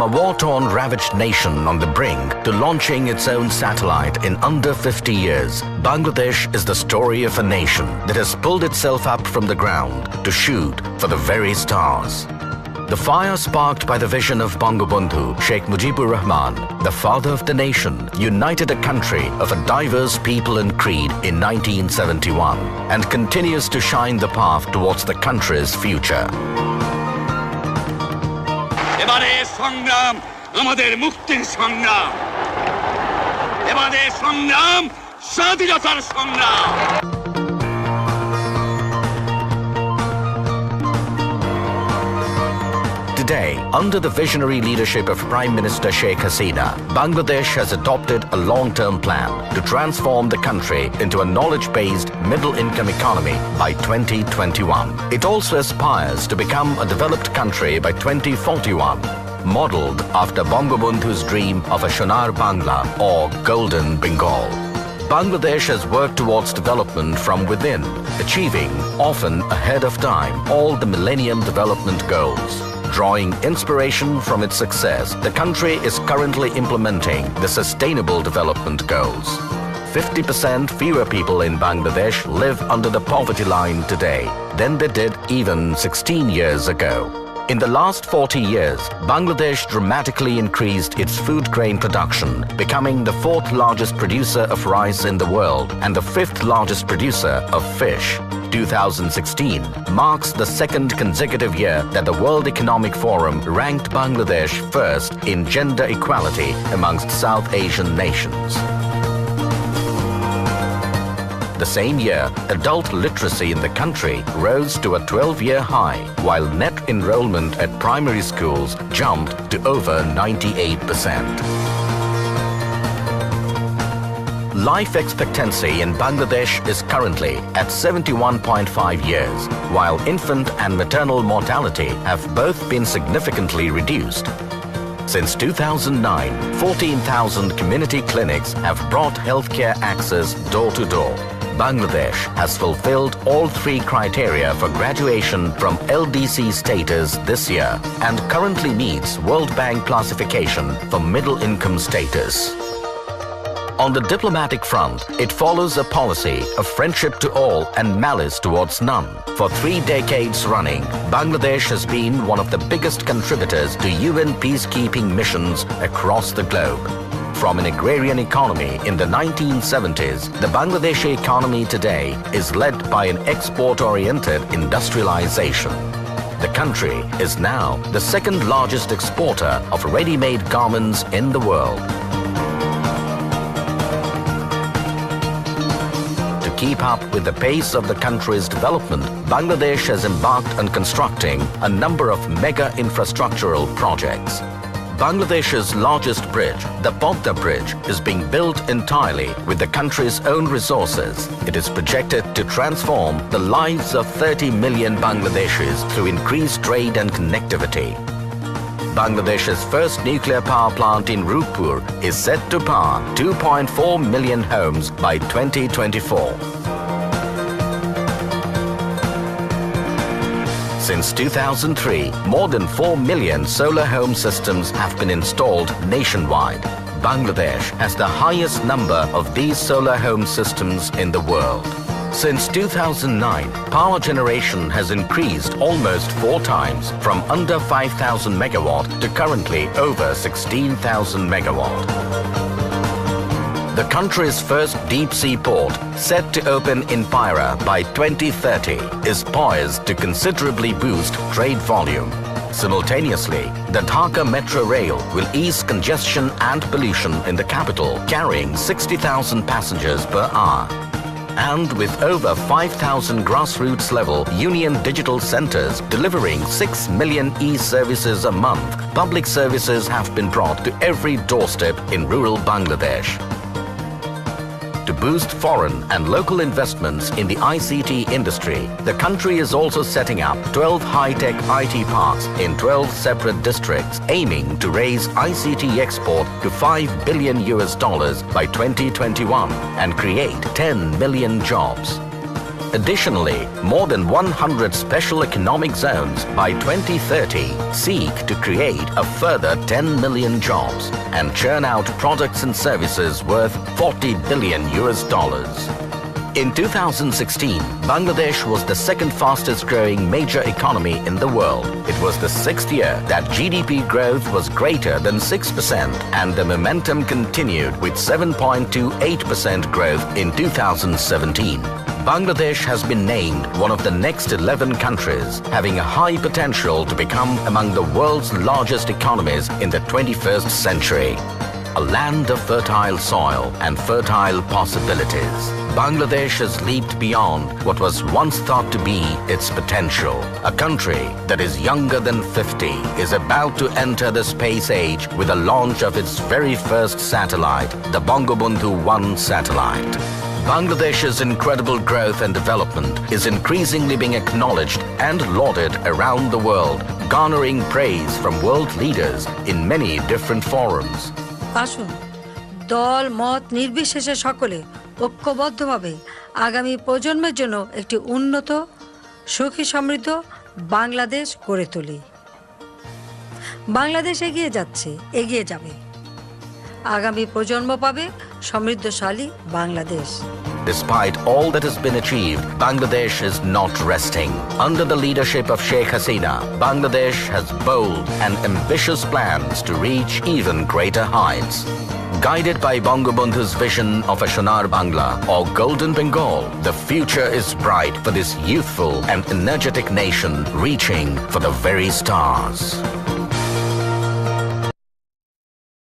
From a war-torn, ravaged nation on the brink to launching its own satellite in under 50 years, Bangladesh is the story of a nation that has pulled itself up from the ground to shoot for the very stars. The fire sparked by the vision of Bangabandhu Sheikh Mujibur Rahman, the father of the nation, united a country of a diverse people and creed in 1971 and continues to shine the path towards the country's future. এবারে সংগ্রাম আমাদের মুক্তির সংগ্রাম এবারে সংগ্রাম স্বাধীনতার সংগ্রাম Today, under the visionary leadership of Prime Minister Sheikh Hasina, Bangladesh has adopted a long-term plan to transform the country into a knowledge-based middle-income economy by 2021. It also aspires to become a developed country by 2041, modeled after Bangabandhu's dream of a Sonar Bangla or Golden Bengal. Bangladesh has worked towards development from within, achieving, often ahead of time, all the Millennium Development Goals. Drawing inspiration from its success, the country is currently implementing the Sustainable Development Goals. 50% fewer people in Bangladesh live under the poverty line today than they did even 16 years ago. In the last 40 years, Bangladesh dramatically increased its food grain production, becoming the fourth largest producer of rice in the world and the fifth largest producer of fish. 2016 marks the second consecutive year that the World Economic Forum ranked Bangladesh first in gender equality amongst South Asian nations. The same year, adult literacy in the country rose to a 12-year high, while net enrollment at primary schools jumped to over 98%. Life expectancy in Bangladesh is currently at 71.5 years, while infant and maternal mortality have both been significantly reduced. Since 2009, 14,000 community clinics have brought healthcare access door to door. Bangladesh has fulfilled all three criteria for graduation from LDC status this year and currently meets World Bank classification for middle-income status. On the diplomatic front, it follows a policy of friendship to all and malice towards none. For 3 decades running, Bangladesh has been one of the biggest contributors to UN peacekeeping missions across the globe. From an agrarian economy in the 1970s, the Bangladeshi economy today is led by an export-oriented industrialization. The country is now the second largest exporter of ready-made garments in the world. To keep up with the pace of the country's development, Bangladesh has embarked on constructing a number of mega infrastructural projects. Bangladesh's largest bridge, the Podda Bridge, is being built entirely with the country's own resources. It is projected to transform the lives of 30 million Bangladeshis through increased trade and connectivity. Bangladesh's first nuclear power plant in Rupur is set to power 2.4 million homes by 2024. Since 2003, more than 4 million solar home systems have been installed nationwide. Bangladesh has the highest number of these solar home systems in the world. Since 2009, power generation has increased almost 4 times from under 5,000 megawatt to currently over 16,000 megawatt. The country's first deep-sea port, set to open in Paira by 2030, is poised to considerably boost trade volume. Simultaneously, the Dhaka Metro Rail will ease congestion and pollution in the capital, carrying 60,000 passengers per hour. And with over 5,000 grassroots-level Union Digital Centers delivering 6 million e-services a month, public services have been brought to every doorstep in rural Bangladesh. To boost foreign and local investments in the ICT industry, the country is also setting up 12 high-tech IT parks in 12 separate districts, aiming to raise ICT export to $5 billion by 2021 and create 10 million jobs. Additionally, more than 100 special economic zones by 2030 seek to create a further 10 million jobs and churn out products and services worth $40 billion. In 2016, Bangladesh was the second fastest growing major economy in the world. It was the sixth year that GDP growth was greater than 6%, and the momentum continued with 7.28% growth in 2017. Bangladesh has been named one of the next 11 countries having a high potential to become among the world's largest economies in the 21st century. A land of fertile soil and fertile possibilities, Bangladesh has leaped beyond what was once thought to be its potential. A country that is younger than 50 is about to enter the space age with the launch of its very first satellite, the Bangabandhu 1 satellite. Bangladesh's incredible growth and development is increasingly being acknowledged and lauded around the world, garnering praise from world leaders in many different forums. আসুন দল মত নির্বিশেষে সকলে ঐক্যবদ্ধভাবে আগামী প্রজন্মের জন্য একটি উন্নত সুখী সমৃদ্ধ বাংলাদেশ গড়ে তুলি। বাংলাদেশ এগিয়ে যাচ্ছে, এগিয়ে যাবে। আগামী প্রজন্ম পাবে সমৃদ্ধশালী Bangladesh. Despite all that has been achieved, Bangladesh is not resting. Under the leadership of Sheikh Hasina, Bangladesh has bold and ambitious plans to reach even greater heights. Guided by Bangabandhu's vision of a Sonar Bangla or Golden Bengal, the future is bright for this youthful and energetic nation reaching for the very stars.